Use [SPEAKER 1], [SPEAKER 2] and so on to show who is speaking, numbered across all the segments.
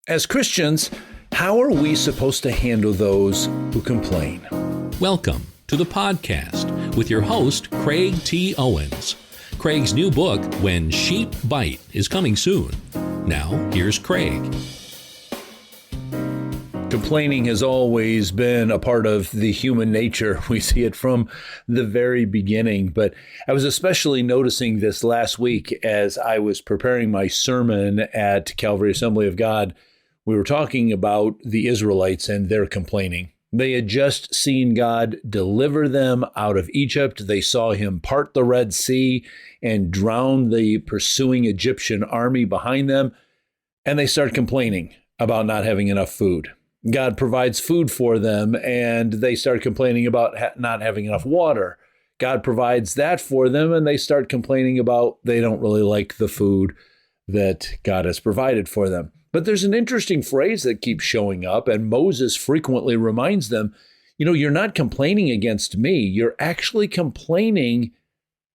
[SPEAKER 1] As Christians, how are we supposed to handle those who complain?
[SPEAKER 2] Welcome to the podcast with your host, Craig T. Owens. Craig's new book, When Sheep Bite, is coming soon. Now, here's Craig.
[SPEAKER 1] Complaining has always been a part of the human nature. We see it from the very beginning. But I was especially noticing this last week as I was preparing my sermon at Calvary Assembly of God. We were talking about the Israelites and their complaining. They had just seen God deliver them out of Egypt. They saw him part the Red Sea and drown the pursuing Egyptian army behind them. And they start complaining about not having enough food. God provides food for them, and they start complaining about not having enough water. God provides that for them, and they start complaining about they don't really like the food that God has provided for them. But there's an interesting phrase that keeps showing up, and Moses frequently reminds them, you're not complaining against me. You're actually complaining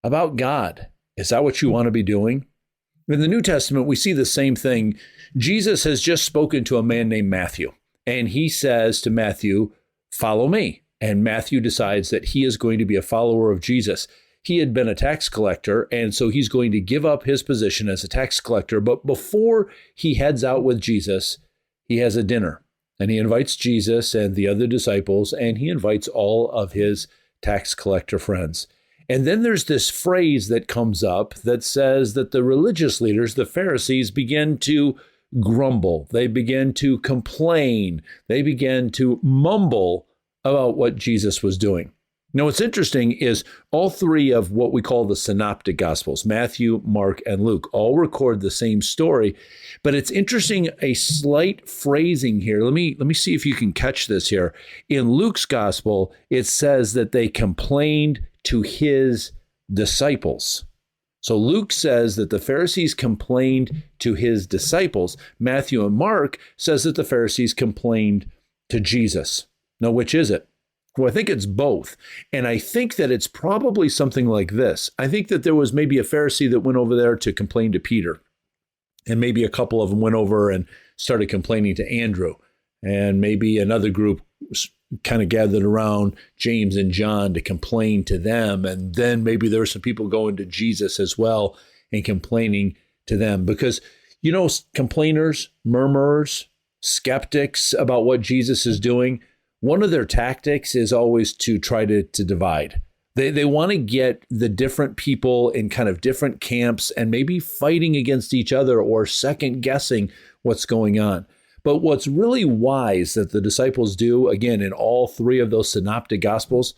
[SPEAKER 1] about God. Is that what you want to be doing? In the New Testament, we see the same thing. Jesus has just spoken to a man named Matthew, and he says to Matthew, "Follow me." And Matthew decides that he is going to be a follower of Jesus. He had been a tax collector, and so he's going to give up his position as a tax collector. But before he heads out with Jesus, he has a dinner, and he invites Jesus and the other disciples, and he invites all of his tax collector friends. And then there's this phrase that comes up that says that the religious leaders, the Pharisees, begin to grumble. They begin to complain. They begin to mumble about what Jesus was doing. Now, what's interesting is all three of what we call the synoptic gospels, Matthew, Mark, and Luke, all record the same story. But it's interesting, a slight phrasing here. Let me see if you can catch this here. In Luke's gospel, it says that they complained to his disciples. So Luke says that the Pharisees complained to his disciples. Matthew and Mark says that the Pharisees complained to Jesus. Now, which is it? Well, I think it's both. And I think that it's probably something like this. I think that there was maybe a Pharisee that went over there to complain to Peter. And maybe a couple of them went over and started complaining to Andrew. And maybe another group kind of gathered around James and John to complain to them. And then maybe there were some people going to Jesus as well and complaining to them. Because, complainers, murmurers, skeptics about what Jesus is doing, one of their tactics is always to try to divide. They want to get the different people in kind of different camps and maybe fighting against each other or second guessing what's going on. But what's really wise that the disciples do, again, in all three of those synoptic gospels,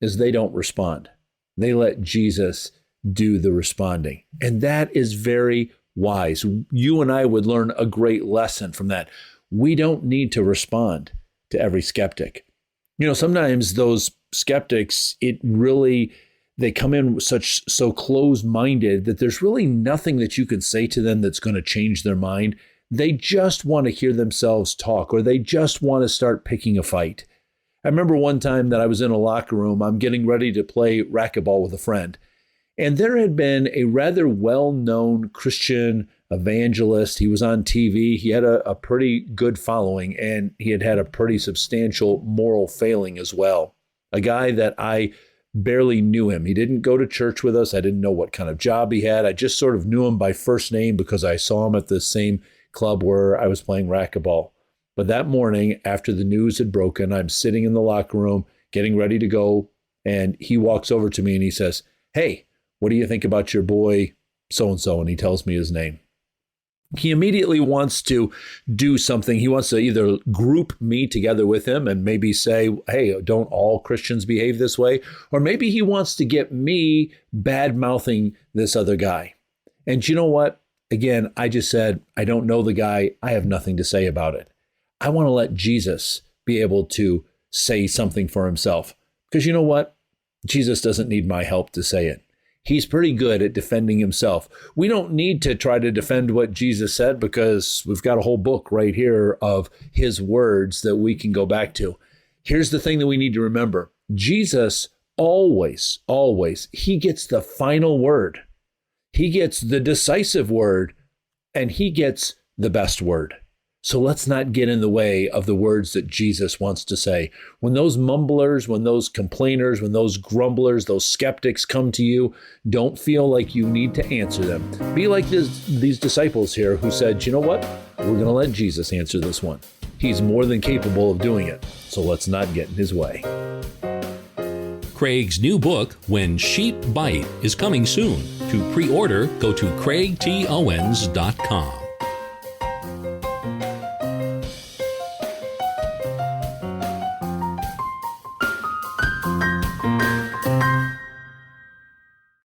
[SPEAKER 1] is they don't respond. They let Jesus do the responding. And that is very wise. You and I would learn a great lesson from that. We don't need to respond to every skeptic. Sometimes those skeptics, they come in so closed-minded that there's really nothing that you can say to them that's going to change their mind. They just want to hear themselves talk, or they just want to start picking a fight. I remember one time that I was in a locker room. I'm getting ready to play racquetball with a friend. And there had been a rather well-known Christian evangelist. He was on TV. He had a pretty good following, and he had a pretty substantial moral failing as well. A guy that I barely knew him. He didn't go to church with us. I didn't know what kind of job he had. I just sort of knew him by first name because I saw him at the same club where I was playing racquetball. But that morning, after the news had broken, I'm sitting in the locker room getting ready to go, and he walks over to me and he says, "Hey, what do you think about your boy so-and-so?" And he tells me his name. He immediately wants to do something. He wants to either group me together with him and maybe say, "Hey, don't all Christians behave this way?" Or maybe he wants to get me bad-mouthing this other guy. And you know what? Again, I just said, I don't know the guy. I have nothing to say about it. I want to let Jesus be able to say something for himself. Because you know what? Jesus doesn't need my help to say it. He's pretty good at defending himself. We don't need to try to defend what Jesus said because we've got a whole book right here of his words that we can go back to. Here's the thing that we need to remember. Jesus always, he gets the final word. He gets the decisive word, and he gets the best word. So let's not get in the way of the words that Jesus wants to say. When those mumblers, when those complainers, when those grumblers, those skeptics come to you, don't feel like you need to answer them. Be like these disciples here who said, you know what? We're going to let Jesus answer this one. He's more than capable of doing it. So let's not get in his way.
[SPEAKER 2] Craig's new book, When Sheep Bite, is coming soon. To pre-order, go to craigtowens.com.